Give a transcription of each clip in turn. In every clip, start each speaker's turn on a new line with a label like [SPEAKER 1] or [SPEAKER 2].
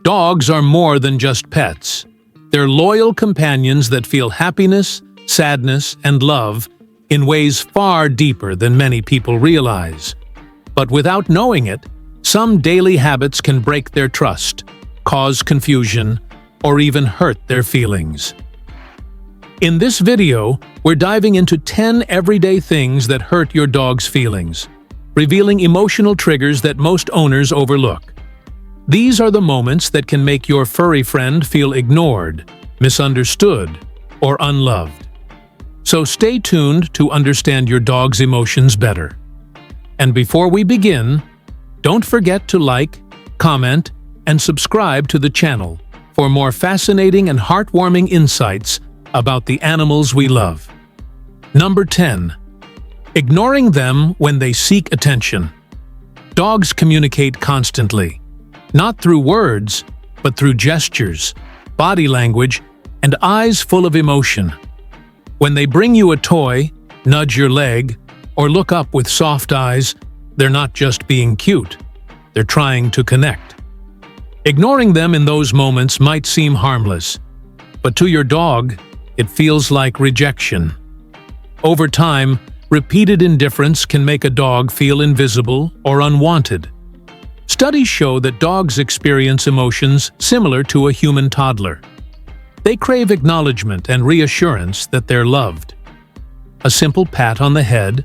[SPEAKER 1] Dogs are more than just pets. They're loyal companions that feel happiness, sadness, and love in ways far deeper than many people realize. But without knowing it, some daily habits can break their trust, cause confusion, or even hurt their feelings. In this video, we're diving into 10 everyday things that hurt your dog's feelings, revealing emotional triggers that most owners overlook. These are the moments that can make your furry friend feel ignored, misunderstood, or unloved. So stay tuned to understand your dog's emotions better. And before we begin, don't forget to like, comment, and subscribe to the channel for more fascinating and heartwarming insights about the animals we love. Number 10. Ignoring them when they seek attention. Dogs communicate constantly, not through words, but through gestures, body language, and eyes full of emotion. When they bring you a toy, nudge your leg, or look up with soft eyes, they're not just being cute, they're trying to connect. Ignoring them in those moments might seem harmless, but to your dog, it feels like rejection. Over time, repeated indifference can make a dog feel invisible or unwanted. Studies show that dogs experience emotions similar to a human toddler. They crave acknowledgement and reassurance that they're loved. A simple pat on the head,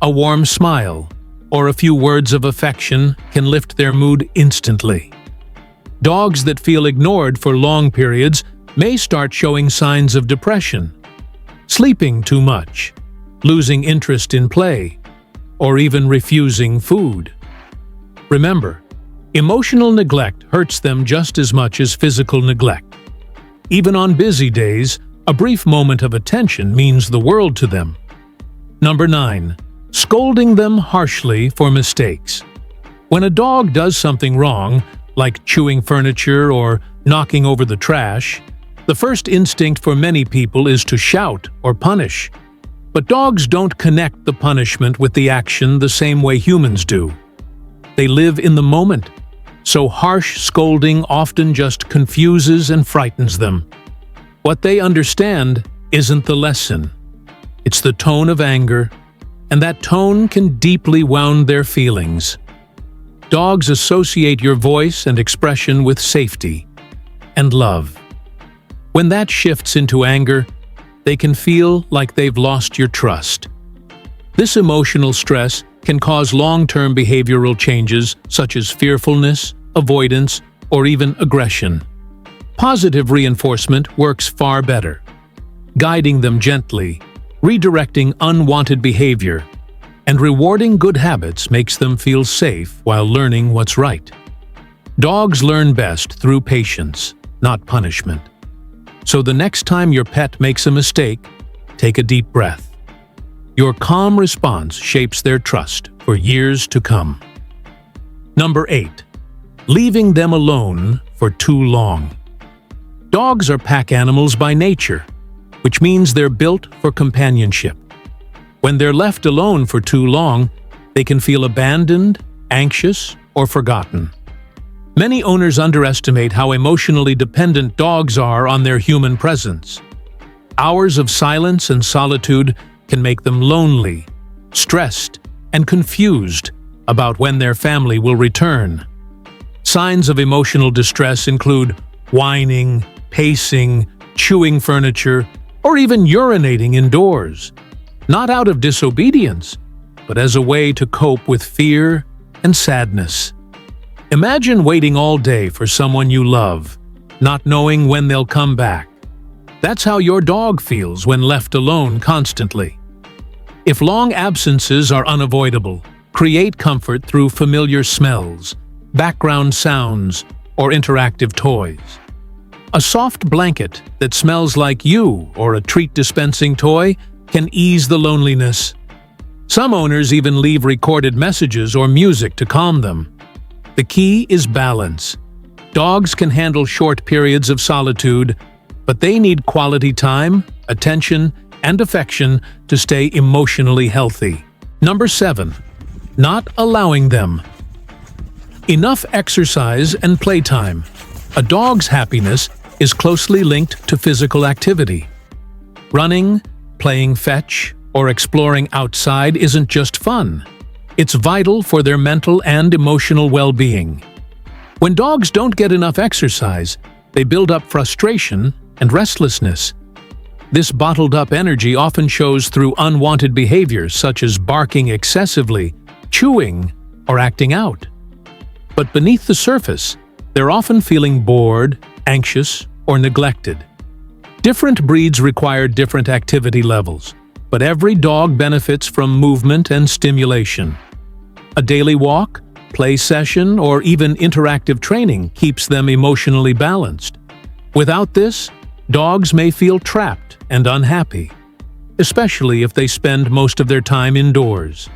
[SPEAKER 1] a warm smile, or a few words of affection can lift their mood instantly. Dogs that feel ignored for long periods may start showing signs of depression, sleeping too much, losing interest in play, or even refusing food. Remember, emotional neglect hurts them just as much as physical neglect. Even on busy days, a brief moment of attention means the world to them. Number 9. Scolding them harshly for mistakes. When a dog does something wrong, like chewing furniture or knocking over the trash, the first instinct for many people is to shout or punish. But dogs don't connect the punishment with the action the same way humans do. They live in the moment, so harsh scolding often just confuses and frightens them. What they understand isn't the lesson. It's the tone of anger, and that tone can deeply wound their feelings. Dogs associate your voice and expression with safety and love. When that shifts into anger, they can feel like they've lost your trust. This emotional stress can cause long-term behavioral changes such as fearfulness, avoidance, or even aggression. Positive reinforcement works far better, guiding them gently, redirecting unwanted behavior, and rewarding good habits makes them feel safe while learning what's right. Dogs learn best through patience, not punishment. So the next time your pet makes a mistake, take a deep breath. Your calm response shapes their trust for years to come. Number 8. Leaving them alone for too long. Dogs are pack animals by nature, which means they're built for companionship. When they're left alone for too long, they can feel abandoned, anxious, or forgotten. Many owners underestimate how emotionally dependent dogs are on their human presence. Hours of silence and solitude can make them lonely, stressed, and confused about when their family will return. Signs of emotional distress include whining, pacing, chewing furniture, or even urinating indoors. Not out of disobedience, but as a way to cope with fear and sadness. Imagine waiting all day for someone you love, not knowing when they'll come back. That's how your dog feels when left alone constantly. If long absences are unavoidable, create comfort through familiar smells, background sounds, or interactive toys. A soft blanket that smells like you or a treat-dispensing toy can ease the loneliness. Some owners even leave recorded messages or music to calm them. The key is balance. Dogs can handle short periods of solitude, but they need quality time, attention, and affection to stay emotionally healthy. Number 7. Not allowing them. Enough exercise and playtime. A dog's happiness is closely linked to physical activity. Running, playing fetch, or exploring outside isn't just fun. It's vital for their mental and emotional well-being. When dogs don't get enough exercise, they build up frustration and restlessness. This bottled-up energy often shows through unwanted behaviors such as barking excessively, chewing, or acting out. But beneath the surface, they're often feeling bored, anxious, or neglected. Different breeds require different activity levels, but every dog benefits from movement and stimulation. A daily walk, play session, or even interactive training keeps them emotionally balanced. Without this, dogs may feel trapped and unhappy, especially if they spend most of their time indoors.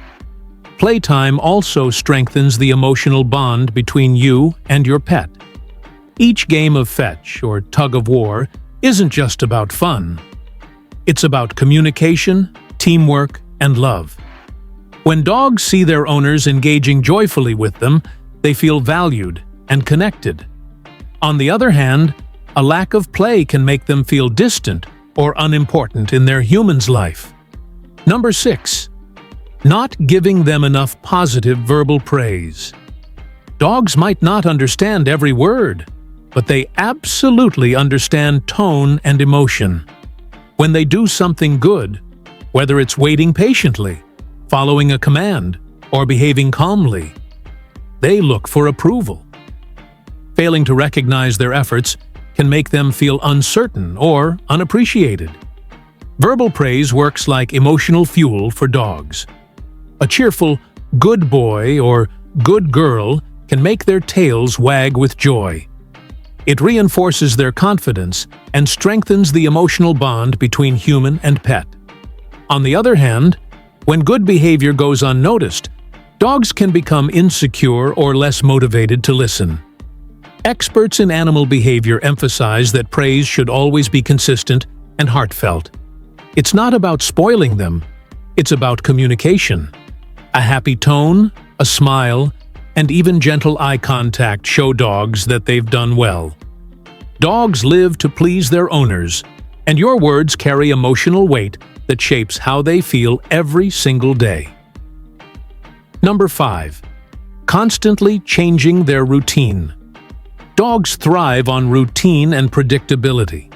[SPEAKER 1] Playtime also strengthens the emotional bond between you and your pet. Each game of fetch or tug-of-war isn't just about fun. It's about communication, teamwork, and love. When dogs see their owners engaging joyfully with them, they feel valued and connected. On the other hand, a lack of play can make them feel distant or unimportant in their human's life. Number 6. Not giving them enough positive verbal praise. Dogs might not understand every word, but they absolutely understand tone and emotion. When they do something good, whether it's waiting patiently, following a command, or behaving calmly, they look for approval. Failing to recognize their efforts can make them feel uncertain or unappreciated. Verbal praise works like emotional fuel for dogs. A cheerful "good boy" or "good girl" can make their tails wag with joy. It reinforces their confidence and strengthens the emotional bond between human and pet. On the other hand, when good behavior goes unnoticed, dogs can become insecure or less motivated to listen. Experts in animal behavior emphasize that praise should always be consistent and heartfelt. It's not about spoiling them, it's about communication. A happy tone, a smile, and even gentle eye contact show dogs that they've done well. Dogs live to please their owners, and your words carry emotional weight that shapes how they feel every single day. Number 5. Constantly changing their routine. Dogs thrive on routine and predictability.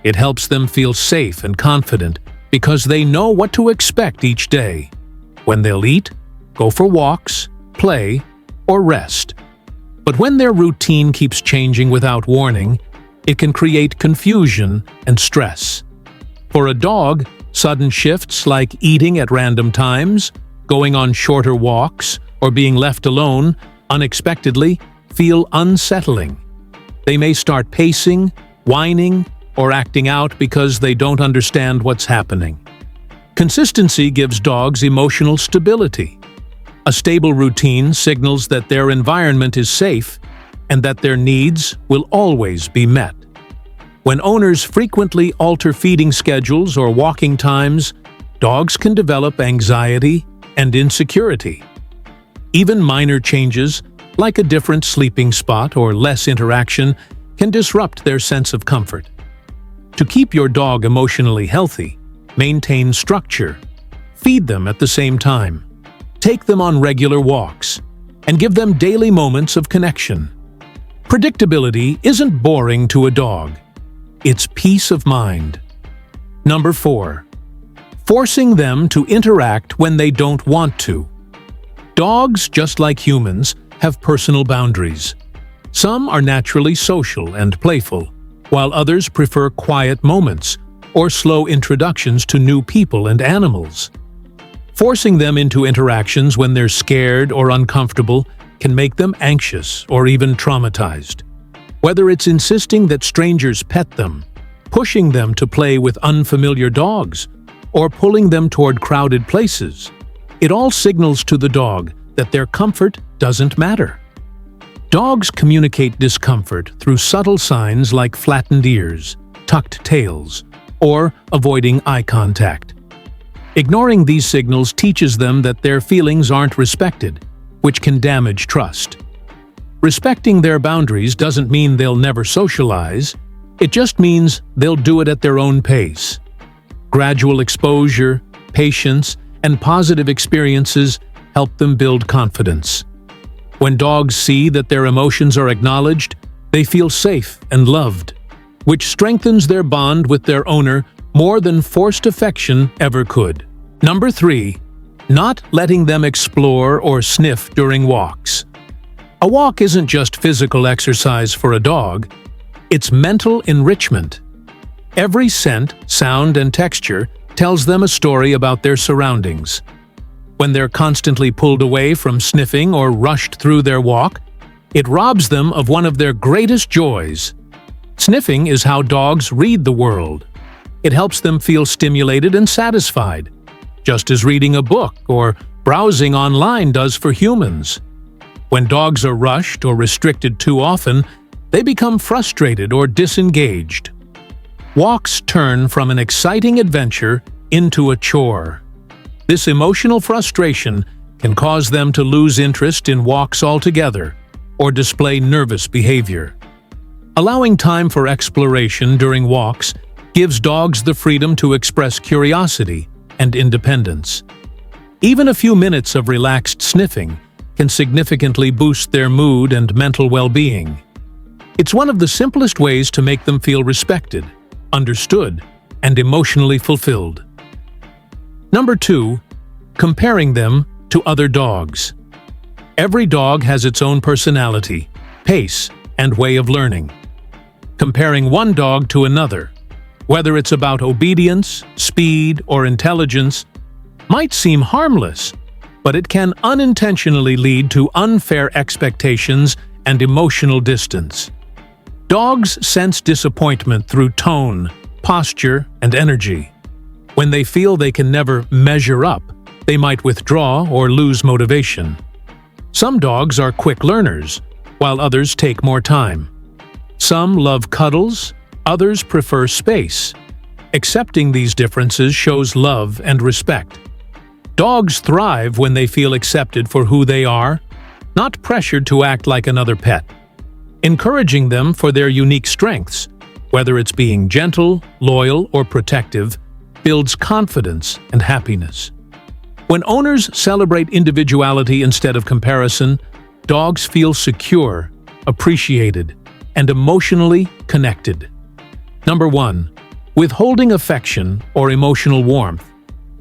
[SPEAKER 1] It helps them feel safe and confident because they know what to expect each day. When they'll eat, go for walks, play, or rest. But when their routine keeps changing without warning, it can create confusion and stress. For a dog, sudden shifts like eating at random times, going on shorter walks, or being left alone unexpectedly feel unsettling. They may start pacing, whining, or acting out because they don't understand what's happening. Consistency gives dogs emotional stability. A stable routine signals that their environment is safe and that their needs will always be met. When owners frequently alter feeding schedules or walking times, dogs can develop anxiety and insecurity. Even minor changes, like a different sleeping spot or less interaction, can disrupt their sense of comfort. To keep your dog emotionally healthy, maintain structure, feed them at the same time, take them on regular walks, and give them daily moments of connection. Predictability isn't boring to a dog. It's peace of mind. Number 4. Forcing them to interact when they don't want to. Dogs, just like humans, have personal boundaries. Some are naturally social and playful, while others prefer quiet moments or slow introductions to new people and animals. Forcing them into interactions when they're scared or uncomfortable can make them anxious or even traumatized. Whether it's insisting that strangers pet them, pushing them to play with unfamiliar dogs, or pulling them toward crowded places, it all signals to the dog that their comfort doesn't matter. Dogs communicate discomfort through subtle signs like flattened ears, tucked tails, or avoiding eye contact. Ignoring these signals teaches them that their feelings aren't respected, which can damage trust. Respecting their boundaries doesn't mean they'll never socialize. It just means they'll do it at their own pace. Gradual exposure, patience, and positive experiences help them build confidence. When dogs see that their emotions are acknowledged, they feel safe and loved, which strengthens their bond with their owner more than forced affection ever could. Number 3. Not letting them explore or sniff during walks. A walk isn't just physical exercise for a dog, it's mental enrichment. Every scent, sound, and texture tells them a story about their surroundings. When they're constantly pulled away from sniffing or rushed through their walk, it robs them of one of their greatest joys. Sniffing is how dogs read the world. It helps them feel stimulated and satisfied, just as reading a book or browsing online does for humans. When dogs are rushed or restricted too often, they become frustrated or disengaged. Walks turn from an exciting adventure into a chore. This emotional frustration can cause them to lose interest in walks altogether or display nervous behavior. Allowing time for exploration during walks gives dogs the freedom to express curiosity and independence. Even a few minutes of relaxed sniffing can significantly boost their mood and mental well-being. It's one of the simplest ways to make them feel respected, understood, and emotionally fulfilled. Number 2. Comparing them to other dogs. Every dog has its own personality, pace, and way of learning. Comparing one dog to another, whether it's about obedience, speed, or intelligence, might seem harmless, but it can unintentionally lead to unfair expectations and emotional distance. Dogs sense disappointment through tone, posture, and energy. When they feel they can never measure up, they might withdraw or lose motivation. Some dogs are quick learners, while others take more time. Some love cuddles, others prefer space. Accepting these differences shows love and respect. Dogs thrive when they feel accepted for who they are, not pressured to act like another pet. Encouraging them for their unique strengths, whether it's being gentle, loyal, or protective, builds confidence and happiness. When owners celebrate individuality instead of comparison, dogs feel secure, appreciated, and emotionally connected. Number 1. Withholding affection or emotional warmth.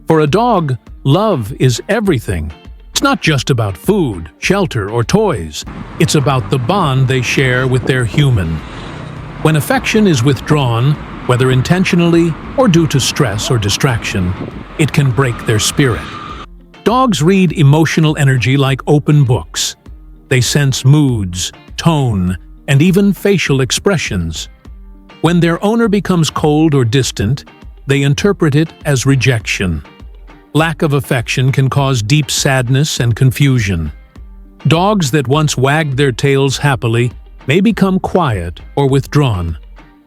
[SPEAKER 1] For a dog, love is everything. It's not just about food, shelter, or toys. It's about the bond they share with their human. When affection is withdrawn, whether intentionally or due to stress or distraction, it can break their spirit. Dogs read emotional energy like open books. They sense moods, tone, and even facial expressions. When their owner becomes cold or distant, they interpret it as rejection. Lack of affection can cause deep sadness and confusion. Dogs that once wagged their tails happily may become quiet or withdrawn,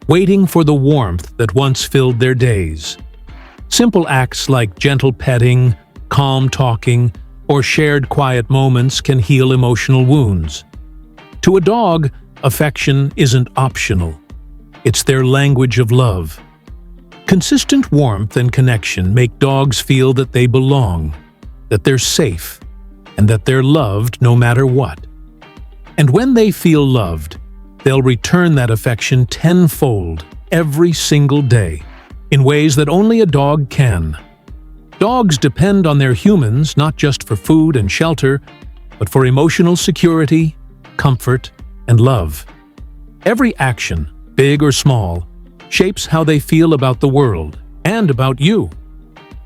[SPEAKER 1] waiting for the warmth that once filled their days. Simple acts like gentle petting, calm talking, or shared quiet moments can heal emotional wounds. To a dog, affection isn't optional. It's their language of love. Consistent warmth and connection make dogs feel that they belong, that they're safe, and that they're loved no matter what. And when they feel loved, they'll return that affection tenfold every single day, in ways that only a dog can. Dogs depend on their humans not just for food and shelter, but for emotional security, comfort, and love. Every action, big or small, shapes how they feel about the world and about you.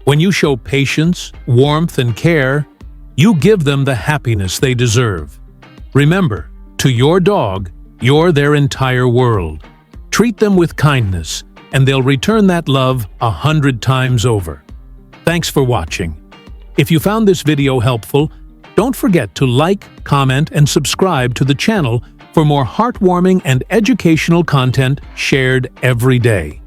[SPEAKER 1] When you show patience, warmth, and care, you give them the happiness they deserve. Remember, to your dog, you're their entire world. Treat them with kindness, and they'll return that love 100 times over. Thanks for watching. If you found this video helpful, don't forget to like, comment, and subscribe to the channel for more heartwarming and educational content shared every day.